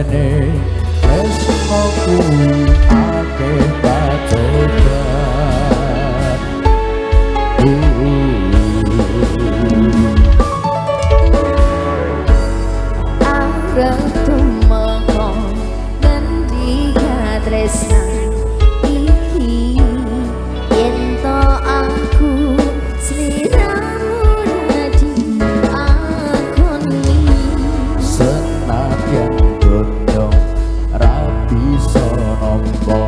dene tresno kuwi akeh pacoban arep tumeka ngendika tresna iki yen to aku sliramu dadi akoni senadyan donya ra bisa nampa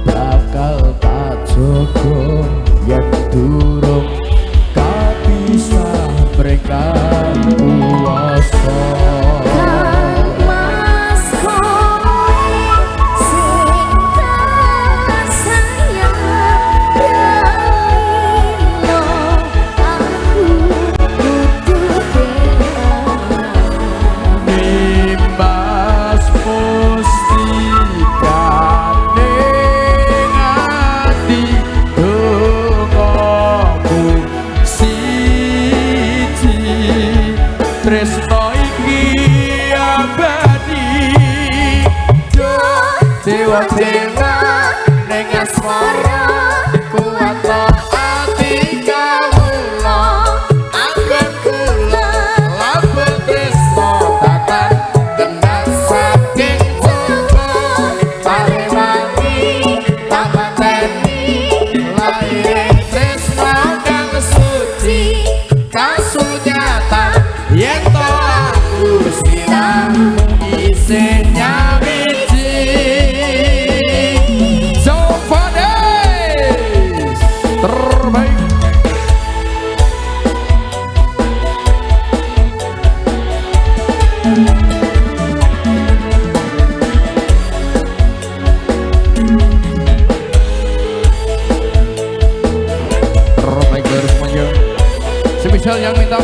bakal tak jaga yen durung kapisah berikan kuasa. Tresno iki abadi dewa-dewa ning asmara kuat ati kawula anggap kula labe tresno tatan kendang saking coba parewangi tak mateni lair tresno kang suci kasunyatan yen to aku sliramu isih nyawiji Sofades terbaik. Terbaik dari semuanya. Semisal yang minta